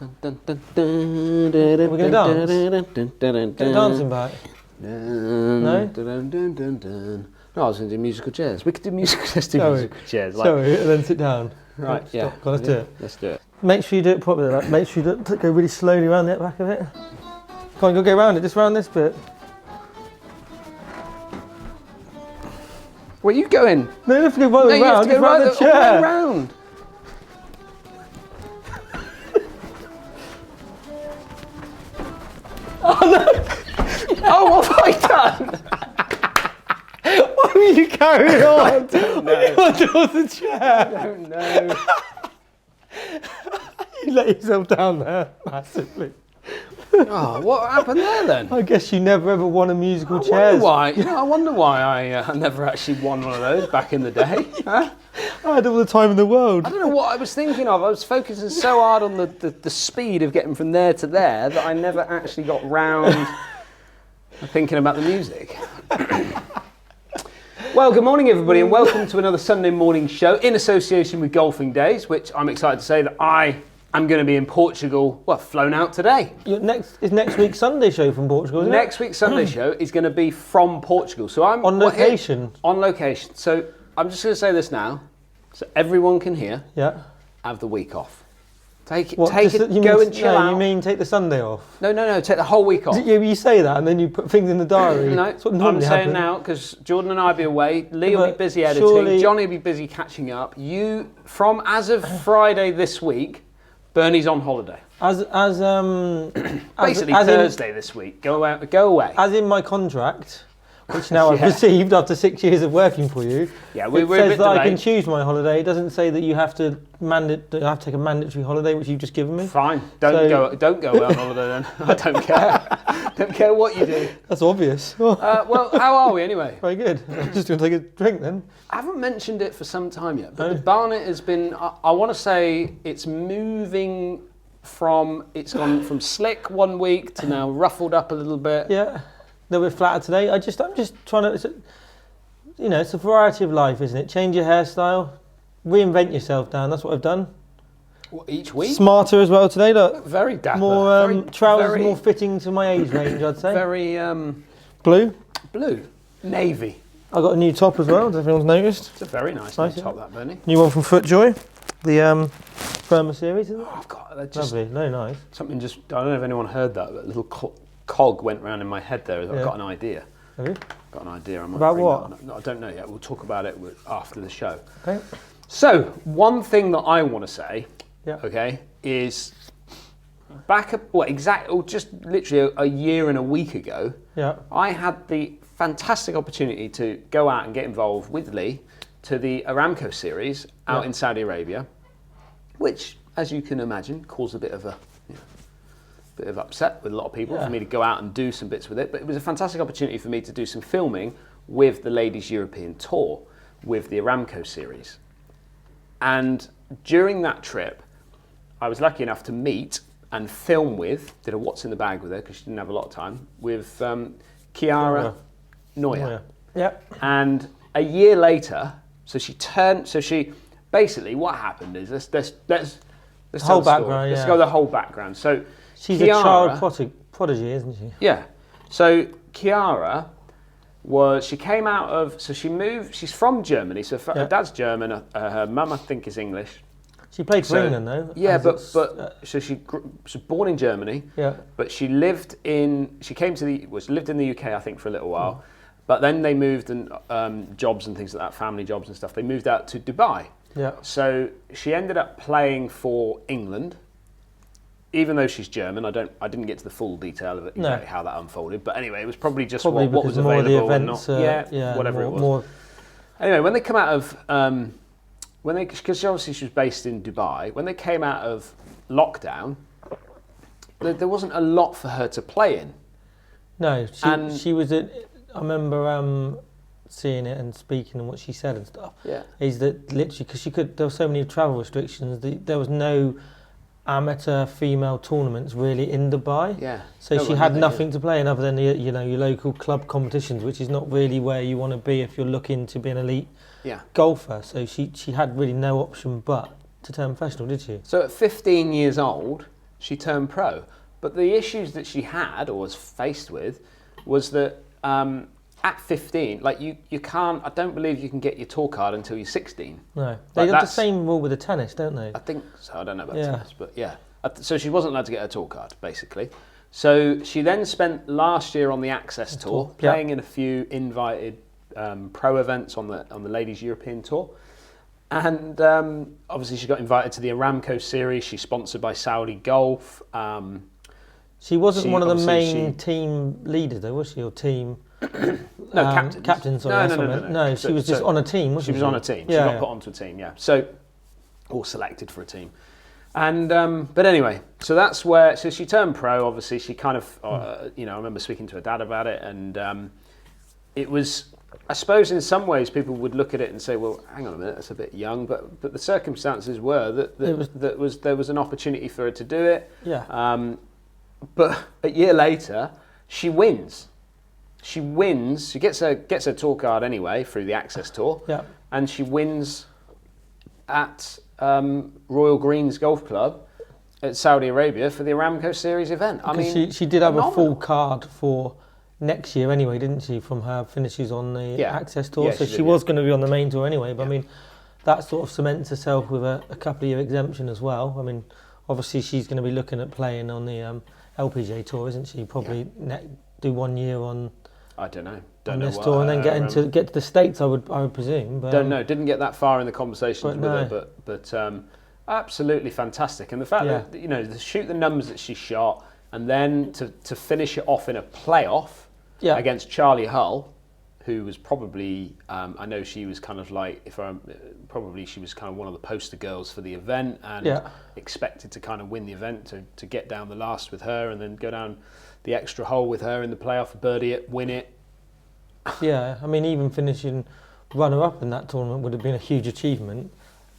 We're going to dance? Get a dancing back? No? No, I was going to do musical chairs. We could do musical chairs. Musical chairs. Sorry, and then sit down. Right, yeah. Let's do it. Let's do it. Make sure you do it properly. Like, make sure you go really slowly around the back of it. Come on, go around it. Just round this bit. Where are you going? No, you have to go right No, around. You have to go round the chair. all the way round. Oh no! Oh, what have I done? Why were you carrying on? I don't know. Towards the chair. I don't know. You let yourself down there massively. Oh, what happened there then? I guess you never ever won a musical I chairs. wonder why. I wonder why I never actually won one of those back in the day. Huh? I had all the time in the world. I don't know what I was thinking of. I was focusing so hard on the speed of getting from there to there that I never actually got round thinking about the music. Well, good morning everybody and welcome to another Sunday morning show in association with Golfing Days, which I'm excited to say that I am going to be in Portugal, flown out today. Next week's Sunday show from Portugal, isn't it? Next week's Sunday show is going to be from Portugal. So I'm on location. On location. So I'm just going to say this now, so everyone can hear. Yeah. Have the week off. Take it. What, Go and chill out. You mean take the Sunday off? No. Take the whole week off. You say that and then you put things in the diary. No, That's what I'm normally saying happens. now because Jordan and I will be away. Lee will be busy editing. Surely... Johnny will be busy catching up. As of Friday this week, Bernie's on holiday. Basically Thursday this week. Go away. As in my contract, which now I've received after 6 years of working for you. Yeah, it we're a says bit that I delayed. can choose my holiday. It doesn't say that you have to take a mandatory holiday, which you've just given me. Fine. Don't go away on holiday then. I don't care. Don't care what you do. That's obvious. Well, how are we anyway? Very good. I'm just going to take a drink then. I haven't mentioned it for some time yet, but the Barnet has been, I want to say it's moving it's gone from slick one week to now ruffled up a little bit. Yeah, a little bit flatter today. I'm just trying to, it's a variety of life, isn't it? Change your hairstyle, reinvent yourself, Dan. That's what I've done. What, each week? Smarter as well today, look. Very dapper. More trousers, more fitting to my age range, I'd say. Very blue, navy. I got a new top as well. If anyone's noticed. It's a very nice new top, that, Bernie. New one from FootJoy, the Firma series, isn't it? Oh God, just lovely, very nice. Something I don't know if anyone heard that, but a little cog went round in my head there. I've got an idea. Have you? Got an idea. About what? No, I don't know yet. We'll talk about it after the show. Okay. So one thing that I want to say, yeah. is just literally a year and a week ago, I had the fantastic opportunity to go out and get involved with Lee to the Aramco series out in Saudi Arabia, which, as you can imagine, caused a bit of upset with a lot of people for me to go out and do some bits with it. But it was a fantastic opportunity for me to do some filming with the Ladies European Tour with the Aramco series. And during that trip, I was lucky enough to meet and film did a what's in the bag with her because she didn't have a lot of time, with Chiara Neuer. Yeah. And a year later, basically what happened is let's the whole background. Let's go the whole background. So she's Chiara, a child prodigy, isn't she? Yeah. So Chiara came out of, she moved, she's from Germany, so her dad's German, her mum I think is English. She played for England though. Yeah, so she was born in Germany. Yeah. But she lived in the UK I think for a little while, but then they moved and jobs and things like that, family jobs and stuff. They moved out to Dubai. Yeah. So she ended up playing for England, even though she's German. I didn't get to the full detail of it, exactly how that unfolded. But anyway, it was probably just what was available the events, and not. Whatever it was. Anyway, when they come out of because obviously she was based in Dubai, when they came out of lockdown, there wasn't a lot for her to play in. No, she was I remember seeing it and speaking and what she said and stuff. Yeah. Is that literally because there were so many travel restrictions, there was no amateur female tournaments really in Dubai. Yeah. So she had nothing to play in other than your local club competitions, which is not really where you want to be if you're looking to be an elite golfer. So she had really no option but to turn professional, did she? So at 15 years old, she turned pro. But the issues that she had or was faced with was that at 15, like you can't, I don't believe you can get your tour card until you're 16. No. They have the same rule with the tennis, don't they? I think so. I don't know about tennis, but yeah. So she wasn't allowed to get her tour card, basically. So she then spent last year on the Access Tour, playing in a few invited pro events on the Ladies European Tour. And obviously she got invited to the Aramco Series. She's sponsored by Saudi Golf. She wasn't one of the main team leaders, though, was she? Or team... No, captains. Captains, sorry. No, she was just on a team, wasn't she? She was on a team. She got put onto a team, yeah. So, or selected for a team. And, but anyway, so that's where, so she turned pro, obviously. She kind of, I remember speaking to her dad about it. And it was, I suppose in some ways people would look at it and say, well, hang on a minute, that's a bit young. But the circumstances were that there was an opportunity for her to do it. Yeah. But a year later, she wins. She gets her tour card anyway through the Access Tour, and she wins at Royal Greens Golf Club at Saudi Arabia for the Aramco Series event. I mean, she did have a full card for next year anyway, didn't she, from her finishes on the Access Tour? Yeah, so she was going to be on the main tour anyway, but I mean, that sort of cements herself with a couple of year exemption as well. I mean, obviously she's going to be looking at playing on the LPGA Tour, isn't she? Probably do 1 year on... I don't know. On this tour, and then get to the States, I would presume. But, don't know. Didn't get that far in the conversations with her, but absolutely fantastic. And the fact that to shoot the numbers that she shot, and then to finish it off in a playoff against Charlie Hull, who was probably I know she was kind of like she was kind of one of the poster girls for the event, and expected to kind of win the event to get down the last with her, and then go down the extra hole with her in the playoff, birdie it, win it. Yeah, I mean, even finishing runner-up in that tournament would have been a huge achievement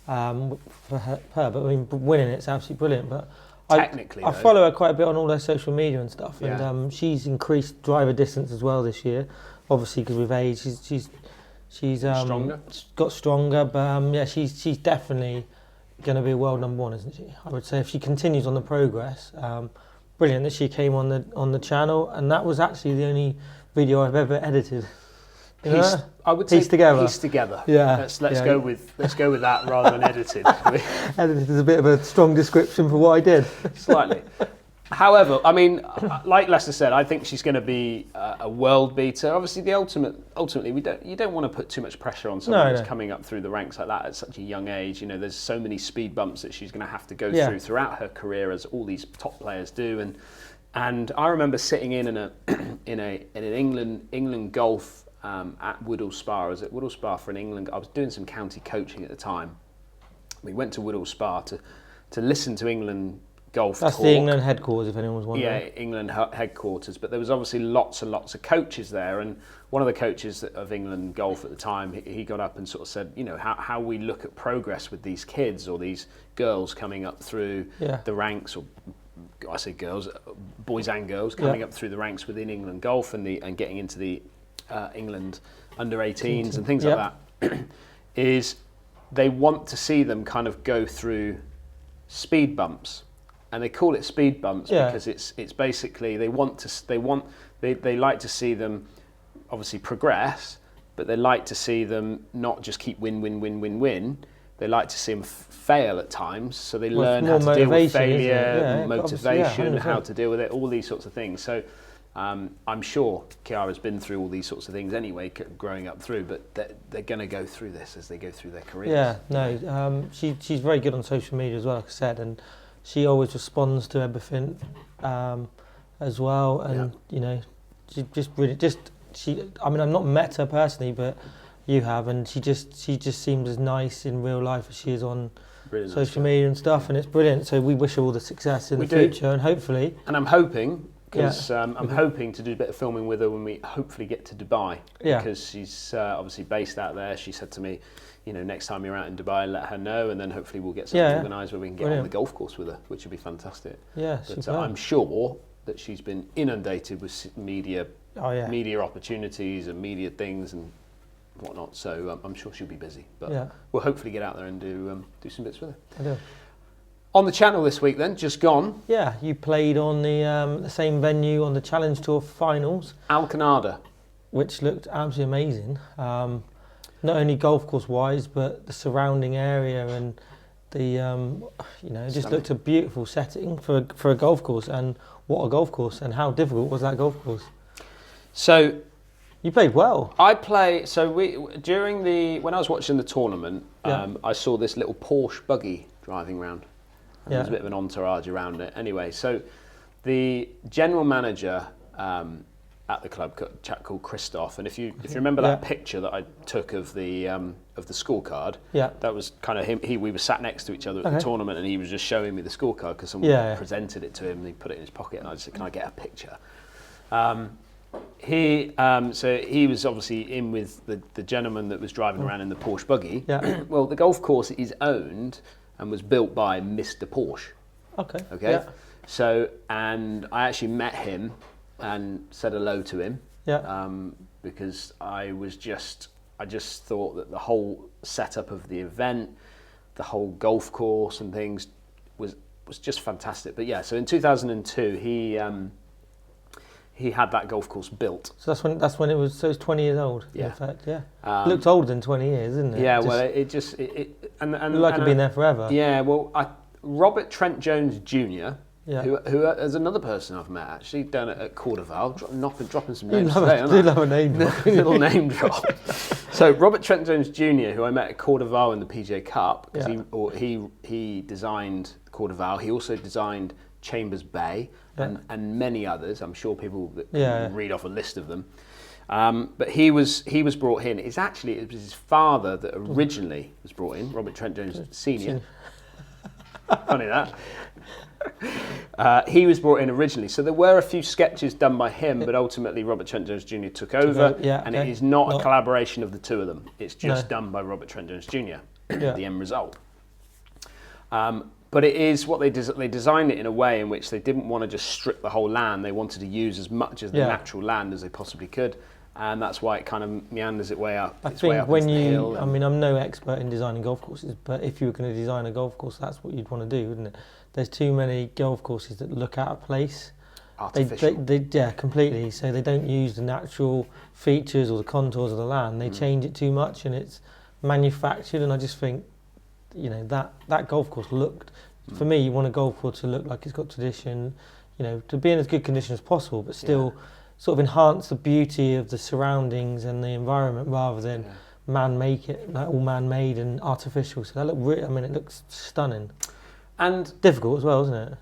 for her. But I mean, winning it's absolutely brilliant. But technically, I follow her quite a bit on all her social media and stuff, and she's increased driver distance as well this year. Obviously, because with age, she's stronger. Got stronger. But she's definitely going to be a world number one, isn't she? I would say if she continues on the progress. Brilliant that she came on the channel, and that was actually the only video I've ever edited. I would say pieced together. Yeah. Let's go with that rather than edited. Edited is a bit of a strong description for what I did. Slightly. However, I mean, like Lester said, I think she's going to be a world beater. Obviously, ultimately, you don't want to put too much pressure on someone who's coming up through the ranks like that at such a young age. You know, there's so many speed bumps that she's going to have to go through throughout her career, as all these top players do. And I remember sitting in an England golf at Woodall Spa. I was at Woodall Spa for an England. I was doing some county coaching at the time. We went to Woodall Spa to listen to England golf That's talk. the England headquarters, if anyone was wondering. Yeah, England headquarters. But there was obviously lots and lots of coaches there, and one of the coaches of England golf at the time, he got up and sort of said, you know, how we look at progress with these kids or these girls coming up through the ranks, or I say girls, boys and girls coming up through the ranks within England golf and getting into the England under 18s and things like that, is they want to see them kind of go through speed bumps. And they call it speed bumps because it's basically they like to see them obviously progress, but they like to see them not just keep win. They like to see them fail at times, so they learn how to deal with failure, motivation, how to deal with it, all these sorts of things. So I'm sure Chiara's been through all these sorts of things anyway, growing up through, but they're going to go through this as they go through their careers. Yeah, no, she's very good on social media as well, like I said, and she always responds to everything as well, and you know, she just really I mean, I've not met her personally, but you have, and she just seems as nice in real life as she is on social media and stuff, and it's brilliant. So we wish her all the success in the future, and hopefully. And I'm hoping, because I'm hoping to do a bit of filming with her when we hopefully get to Dubai, because she's obviously based out there. She said to me, you know, next time you're out in Dubai, let her know, and then hopefully we'll get something organised where we can get on the golf course with her, which would be fantastic. Yeah, but I'm sure that she's been inundated with media opportunities and media things and whatnot. So I'm sure she'll be busy. But we'll hopefully get out there and do some bits with her. I do. On the channel this week then, just gone. Yeah, you played on the same venue on the Challenge Tour finals. Alcanada. Which looked absolutely amazing. Not only golf course wise, but the surrounding area and the, it just looked a beautiful setting for a golf course. And what a golf course, and how difficult was that golf course? So you played well. when I was watching the tournament, I saw this little Porsche buggy driving around. And there's a bit of an entourage around it. Anyway, so the general manager at the club, a chap called Christoph, and if you remember that picture that I took of the scorecard, that was kind of him. We were sat next to each other at the tournament, and he was just showing me the scorecard because someone presented it to him, and he put it in his pocket, and I just said, "Can I get a picture?" So he was obviously in with the gentleman that was driving around in the Porsche buggy. Yeah. Well, the golf course is owned and was built by Mr. Porsche. Okay. Yeah. So, and I actually met him and said hello to him. Yeah. Because I just thought that the whole setup of the event, the whole golf course and things was just fantastic. But yeah, so in 2002 he had that golf course built. So that's when it was. So it's 20 years old. Yeah. In fact, yeah. It looked older than 20 years, didn't it? Yeah. It Like it'd been there forever. Yeah. Well, Robert Trent Jones Jr. Who is another person I've met actually down at Cordoval, dropping some names today. I do love a name drop. Little name drop. So Robert Trent Jones Jr., who I met at Cordoval in the PGA Cup, because he designed Cordoval. He also designed Chambers Bay and many others. I'm sure people can read off a list of them. But he was brought in. It was his father that originally was brought in, Robert Trent Jones Sr. Funny that. He was brought in originally, so there were a few sketches done by him, but ultimately Robert Trent Jones Jr. took over, and it is not a collaboration of the two of them. It's just done by Robert Trent Jones Jr. The end result. But it is what they designed it in a way in which they didn't want to just strip the whole land. They wanted to use as much of the natural land as they possibly could, and that's why it kind of meanders its way up. I think when I mean, I'm no expert in designing golf courses, but if you were going to design a golf course, that's what you'd want to do, wouldn't it? There's too many golf courses that look out of place. Artificial. They completely. So they don't use the natural features or the contours of the land. They change it too much, and it's manufactured. And I just think, that golf course looked. For me, you want a golf course to look like it's got tradition, to be in as good condition as possible, but still sort of enhance the beauty of the surroundings and the environment rather than make it all man-made and artificial. So that looked it looks stunning. And difficult as well, isn't it?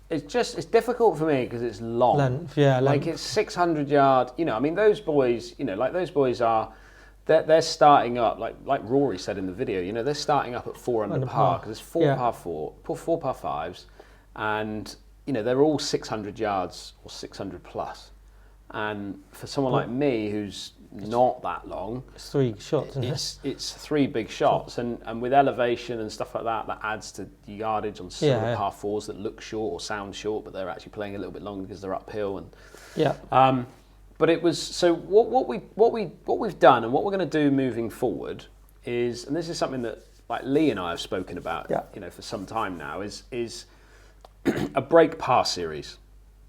It's difficult for me because it's long. Length. It's 600 yard. Those boys. Those boys are. They're starting up like Rory said in the video. They're starting up at 4 under par because there's four par fives, and they're all 600 yards or 600 plus. And for someone like me who's not that long, it's 3 shots. It's 3 big shots, and with elevation and stuff like that adds to the yardage on some of the par fours that look short or sound short, but they're actually playing a little bit longer because they're uphill. But it was so what we've done and what we're going to do moving forward is, and this is something that like Lee and I have spoken about, for some time now, is a break par series.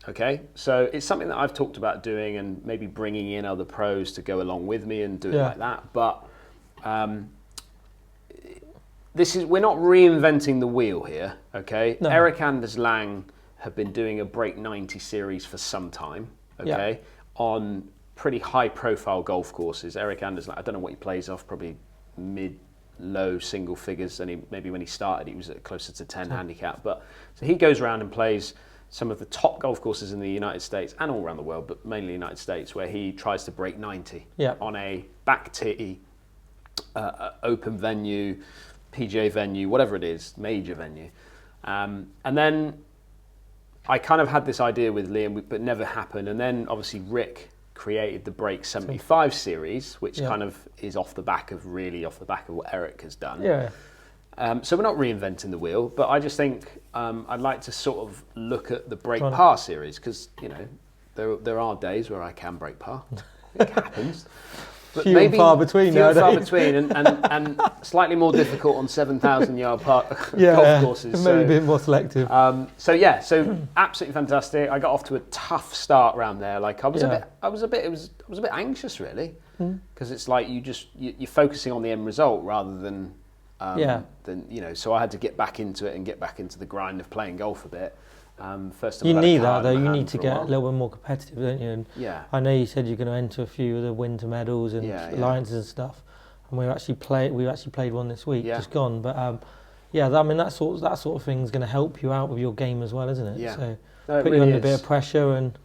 Okay, so it's something that I've talked about doing and maybe bringing in other pros to go along with me and do it like that. But we're not reinventing the wheel here. Okay, no. Eric Anders Lang have been doing a break 90 series for some time. Okay, on pretty high-profile golf courses. Eric Anders Lang, I don't know what he plays off, probably mid-low single figures, and maybe when he started he was at closer to 10 handicap. But so he goes around and plays some of the top golf courses in the United States and all around the world, but mainly the United States, where he tries to break 90 on a back tee, open venue, PGA venue, whatever it is, major venue. And then I kind of had this idea with Liam, but never happened. And then obviously Rick created the Break 75 series, which kind of is off the back of what Eric has done. Yeah. So we're not reinventing the wheel, but I just think I'd like to sort of look at the break par series because there are days where I can break par. It happens. but few maybe and far between few and far nowadays. between, and slightly more difficult on 7,000-yard golf courses. Maybe a bit more selective. So absolutely fantastic. I got off to a tough start round there. Like I was a bit anxious really, because it's like you're focusing on the end result rather than So I had to get back into it and get back into the grind of playing golf a bit. First time you I've had a need card that though. in my You hand need to for get a while. little bit more competitive, don't you? And Yeah. I know you said you're going to enter a few of the winter medals and alliances and stuff. And we actually played one this week, just gone. But I mean that sort of thing is going to help you out with your game as well, isn't it? Yeah. So No, it put really you under is. a bit of pressure and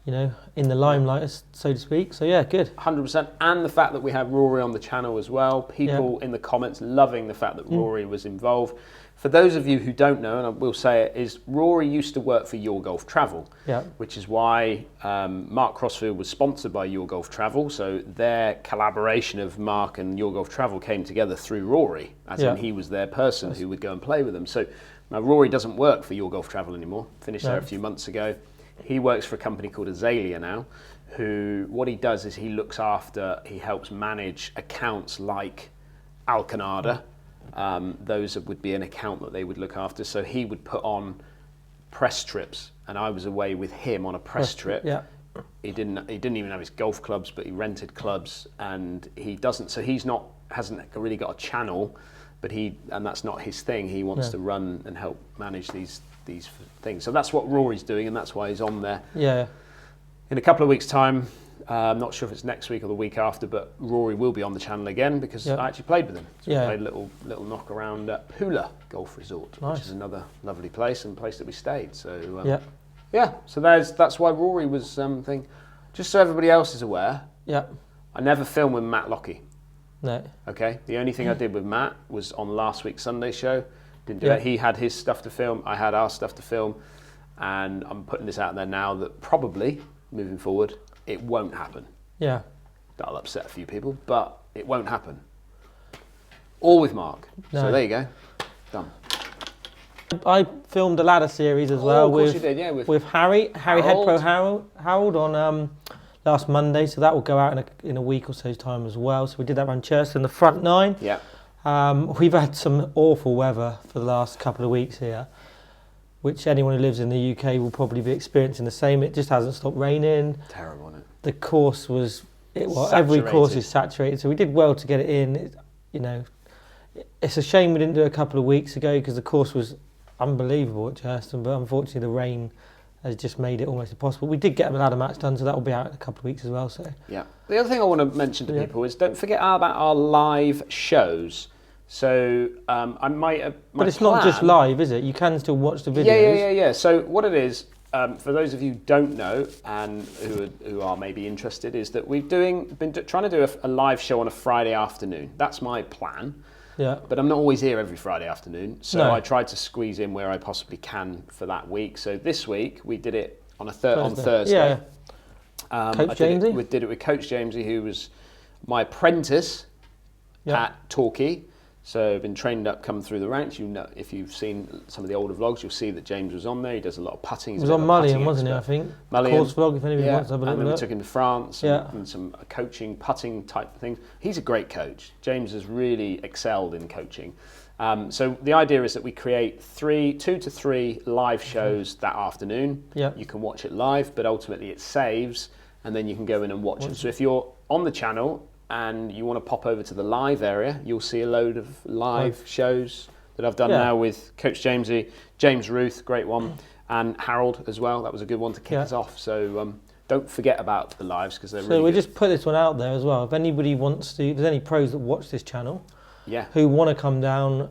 in the limelight, so to speak. So yeah, good. 100%. And the fact that we have Rory on the channel as well. People in the comments loving the fact that Rory was involved. For those of you who don't know, and I will say it, is Rory used to work for Your Golf Travel, which is why Mark Crossfield was sponsored by Your Golf Travel. So their collaboration of Mark and Your Golf Travel came together through Rory, as in he was their person who would go and play with them. So now Rory doesn't work for Your Golf Travel anymore. Finished there a few months ago. He works for a company called Azalea now, who, what he does is he helps manage accounts like Alcanada. Those would be an account that they would look after. So he would put on press trips, and I was away with him on a press trip. Yeah. He didn't even have his golf clubs, but he rented clubs, and hasn't really got a channel, and that's not his thing. He wants to run and help manage these things. So that's what Rory's doing, and that's why he's on there. Yeah. In a couple of weeks' time, I'm not sure if it's next week or the week after, but Rory will be on the channel again because I actually played with him. So we played a little knock around at Pula Golf Resort, which is another lovely place and place that we stayed. So so that's why Rory was thing. Just so everybody else is aware. Yeah. I never filmed with Matt Lockie. No. Okay. The only thing I did with Matt was on last week's Sunday show. Didn't do it. He had his stuff to film. I had our stuff to film, and I'm putting this out there now that probably moving forward it won't happen. Yeah. That'll upset a few people, but it won't happen. All with Mark. No. So there you go. Done. I filmed a ladder series as well with Harry Head Pro Harold on last Monday, so that will go out in a week or so's time as well. So we did that around Church in the front nine. Yeah. We've had some awful weather for the last couple of weeks here, which anyone who lives in the UK will probably be experiencing the same. It just hasn't stopped raining. Terrible, isn't it? The course every course is saturated, so we did well to get it in. It's a shame we didn't do it a couple of weeks ago because the course was unbelievable at Churston, but unfortunately the rain has just made it almost impossible. We did get a ladder match done, so that will be out in a couple of weeks as well. So yeah. The other thing I want to mention to people is don't forget about our live shows. So but it's not just live, is it? You can still watch the videos. Yeah. So what it is, for those of you who don't know and who are maybe interested, is that we've been trying to do a live show on a Friday afternoon. That's my plan. Yeah. But I'm not always here every Friday afternoon, so I tried to squeeze in where I possibly can for that week. So this week we did it on Thursday. Yeah. Coach Jamesy? We did it with Coach Jamesy, who was my apprentice at Torquay. So I've been trained up, come through the ranks. If you've seen some of the older vlogs, you'll see that James was on there. He does a lot of putting. He was on Mullion, wasn't he? I think. Mullion. Course vlog, if anybody wants to have a look. And then we took him to France and some coaching, putting type things. He's a great coach. James has really excelled in coaching. So the idea is that we create 2 to 3 live shows that afternoon. Yeah. You can watch it live, but ultimately it saves, and then you can go in and watch it. So if you're on the channel and you want to pop over to the live area, you'll see a load of live shows that I've done now with Coach Jamesy, James Ruth, great one, and Harold as well. That was a good one to kick us off. So don't forget about the lives because they're really good. So we just put this one out there as well. If anybody wants to, if there's any pros that watch this channel who want to come down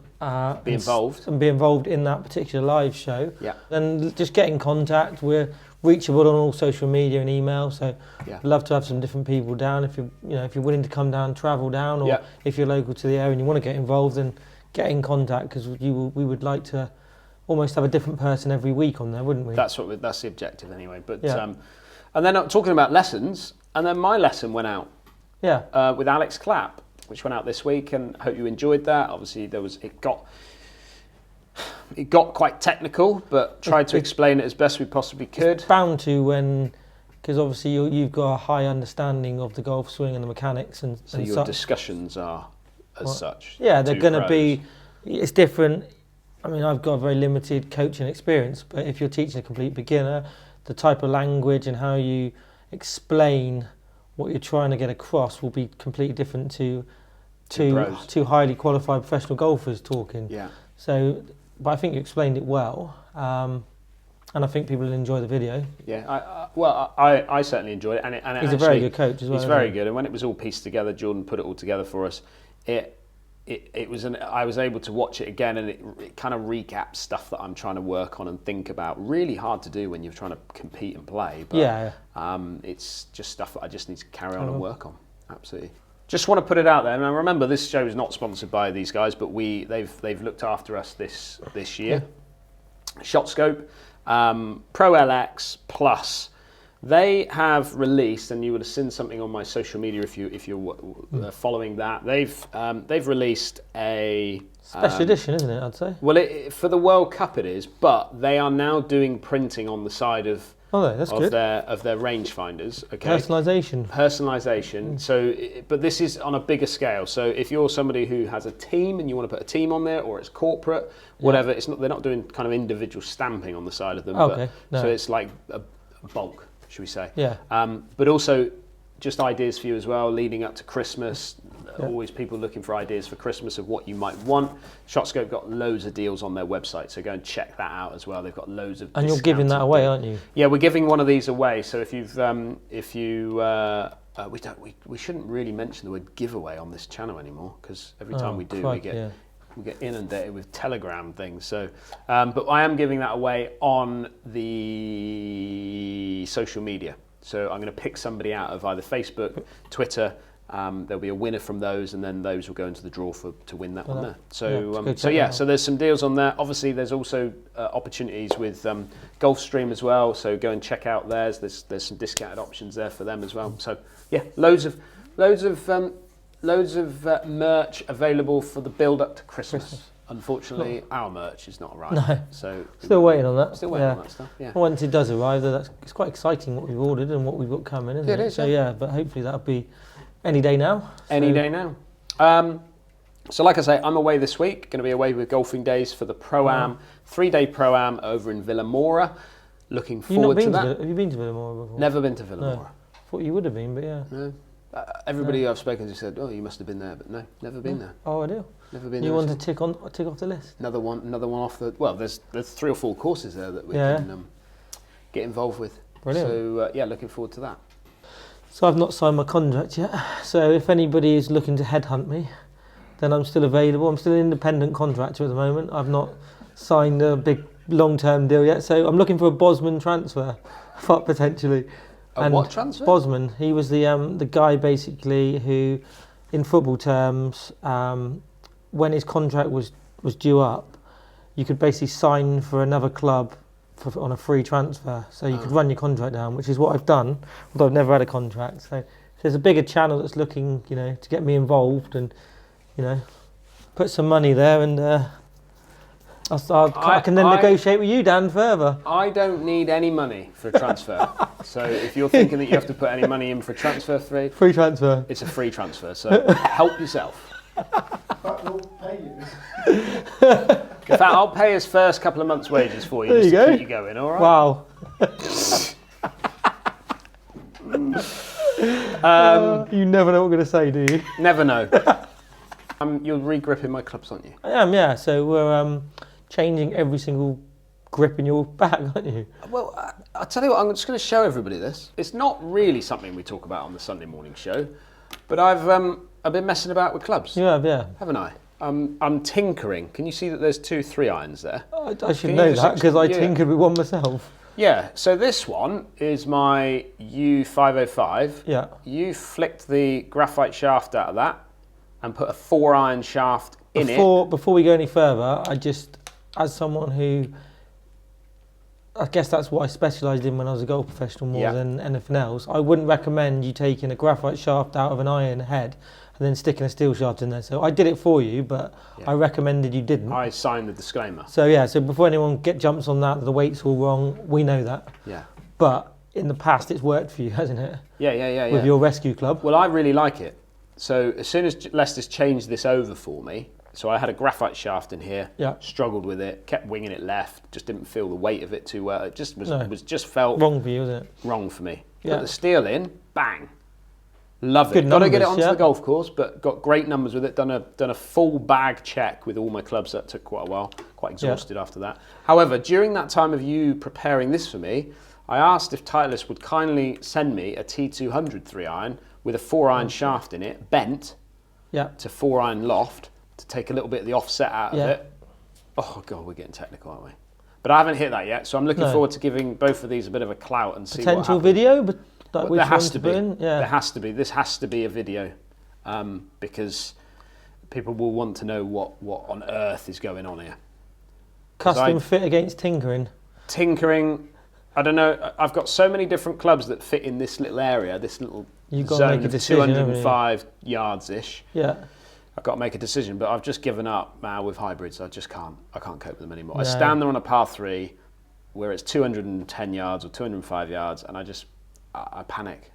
be involved in that particular live show, then just get in contact. We're reachable on all social media and email, so I'd love to have some different people down. If you're willing to come down, travel down, or if you're local to the area and you want to get involved, then get in contact because we would like to almost have a different person every week on there, wouldn't we? That's the objective anyway. But and then talking about lessons, and then my lesson went out with Alex Clapp, which went out this week, and I hope you enjoyed that. Obviously it got quite technical, but tried to explain it as best we possibly could. It's bound to when because obviously you've got a high understanding of the golf swing and the mechanics and so your discussions are as such. Yeah, they're going to be. It's different. I mean, I've got a very limited coaching experience, but if you're teaching a complete beginner, the type of language and how you explain what you're trying to get across will be completely different to highly qualified professional golfers talking. Yeah. So, but I think you explained it well, and I think people will enjoy the video. Yeah. I certainly enjoyed it, and he's actually, a very good coach as well. He's very good, and when it was all pieced together, Jordan put it all together for us. It was I was able to watch it again, and it kind of recaps stuff that I'm trying to work on and think about. Really hard to do when you're trying to compete and play, but it's just stuff that I just need to carry on and work on. Absolutely. Just want to put it out there. Now remember, this show is not sponsored by these guys, but they've looked after us this year. ShotScope, Pro LX Plus. They have released, and you would have seen something on my social media if you're following that. They've released a special edition, isn't it? I'd say. Well, for the World Cup it is, but they are now doing printing on the side of their rangefinders. Okay. Personalisation. So, but this is on a bigger scale. So, if you're somebody who has a team and you want to put a team on there, or it's corporate, whatever, they're not doing kind of individual stamping on the side of them. Okay. So it's like a bulk, should we say? Yeah. But also just ideas for you as well, leading up to Christmas. Always people looking for ideas for Christmas of what you might want. ShotScope got loads of deals on their website, so go and check that out as well. They've got loads of. And you're giving that away, aren't you? Yeah, we're giving one of these away. So if we shouldn't really mention the word giveaway on this channel anymore, because every time we do, we get inundated with Telegram things. So, but I am giving that away on the social media. So I'm going to pick somebody out of either Facebook, Twitter. There'll be a winner from those, and then those will go into the draw to win that one there. So, so there's some deals on there. Obviously, there's also opportunities with Gulfstream as well. So go and check out theirs. There's some discounted options there for them as well. So yeah, loads of merch available for the build up to Christmas. Unfortunately, our merch is not arrived. No. So still waiting on that. Still waiting on that stuff. Yeah. Once it does arrive, it's quite exciting what we've ordered and what we've got coming, isn't it? It is. So but hopefully that'll be any day now. Any day now. So like I say, I'm away this week. Going to be away with golfing days for the Pro-Am, 3-day Pro-Am over in Villamora. Looking forward to that. Have you been to Villamora before? Never been to Villamora. No. Thought you would have been, but yeah. No. Everybody I've spoken to said, "Oh, you must have been there," but no, never been there. Oh, I do. Never been. You want to tick off the list? Another one off the. Well, there's 3 or 4 courses there that we can get involved with. Brilliant. So looking forward to that. So I've not signed my contract yet. So if anybody is looking to headhunt me, then I'm still available. I'm still an independent contractor at the moment. I've not signed a big long-term deal yet. So I'm looking for a Bosman transfer, potentially. What transfer? Bosman. He was the guy basically who, in football terms, when his contract was due up, you could basically sign for another club on a free transfer. So you could run your contract down, which is what I've done, although I've never had a contract. So there's a bigger channel that's looking, to get me involved and, put some money there, and I can then negotiate with you, Dan, further. I don't need any money for a transfer. So if you're thinking that you have to put any money in for a transfer fee, free transfer. It's a free transfer. So help yourself. But we'll pay you. In fact, I'll pay his first couple of months' wages for you, there just you to go. keep you going. All right. Wow. You never know what I'm going to say, do you? Never know. You're re-gripping my clubs, aren't you? I am, yeah. So we're changing every single grip in your bag, aren't you? Well, I'll tell you what, I'm just going to show everybody this. It's not really something we talk about on the Sunday morning show, but I've been messing about with clubs. You have, yeah. Haven't I? I'm tinkering. Can you see that there's 2 3-irons there? I should know that because I tinkered with one myself. Yeah, so this one is my U505. Yeah. You flicked the graphite shaft out of that and put a 4-iron shaft in it. Before we go any further, as someone who, I guess that's what I specialised in when I was a golf professional more than anything else, I wouldn't recommend you taking a graphite shaft out of an iron head and then sticking a steel shaft in there. So I did it for you, but I recommended you didn't. I signed the disclaimer. So so before anyone jumps on that, the weight's all wrong, we know that. Yeah. But in the past it's worked for you, hasn't it? Yeah. With your rescue club. Well, I really like it. So as soon as Leicester's changed this over for me, so I had a graphite shaft in here, struggled with it, kept winging it left, just didn't feel the weight of it too well. It just just felt wrong for you, wasn't it? Wrong for me. Put the steel in, bang. Love it. Good Got to numbers, get it onto the golf course, but got great numbers with it. Done a full bag check with all my clubs. That took quite a while. Quite exhausted after that. However, during that time of you preparing this for me, I asked if Titleist would kindly send me a T200 3-iron with a 4-iron shaft in it, bent to 4-iron loft, to take a little bit of the offset out of it. Oh God, we're getting technical, aren't we? But I haven't hit that yet, so I'm looking forward to giving both of these a bit of a clout and see what happens. Potential video, but there has to be. There has to be. This has to be a video, because people will want to know what on earth is going on here. Custom fit against tinkering. Tinkering, I don't know. I've got so many different clubs that fit in this little area, this little zone of 205 yards ish. Yeah. I've got to make a decision, but I've just given up now with hybrids. I can't cope with them anymore. No. I stand there on a par 3 where it's 210 yards or 205 yards, and I panic.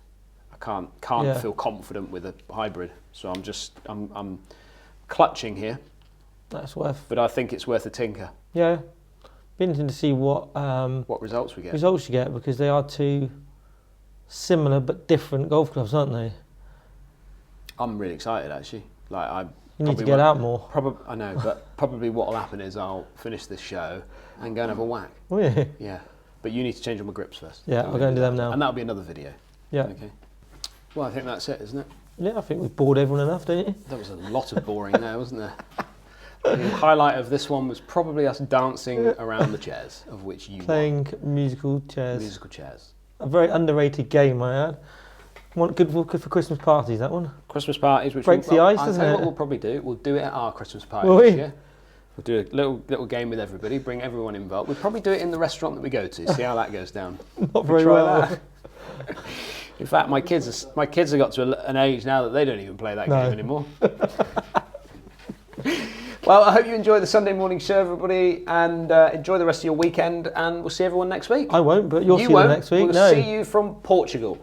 I can't feel confident with a hybrid. So I'm clutching here. That's worth. But I think it's worth a tinker. Yeah. Be interesting to see what results we get. Results you get, because they are two similar but different golf clubs, aren't they? I'm really excited actually. You need to get out more. I know, but probably what will happen is I'll finish this show and go and have a whack. Oh yeah. Yeah. But you need to change all my grips first. Yeah, I'll go and do them now. And that'll be another video. Yeah. Okay. Well, I think that's it, isn't it? Yeah, I think we've bored everyone enough, don't you? There was a lot of boring there, wasn't there? The highlight of this one was probably us dancing around the chairs, of which you playing musical chairs. Musical chairs. A very underrated game, I had. Good for Christmas parties, that one. Christmas parties, which breaks the ice, doesn't it? What we'll probably do, we'll do it at our Christmas party this year. We'll do a little game with everybody, bring everyone involved. We'll probably do it in the restaurant that we go to, see how that goes down. Not very well. In fact, my kids have got to an age now that they don't even play that game anymore. Well, I hope you enjoy the Sunday morning show, everybody, and enjoy the rest of your weekend, and we'll see everyone next week. I won't, but you'll see them next week. We'll see you from Portugal.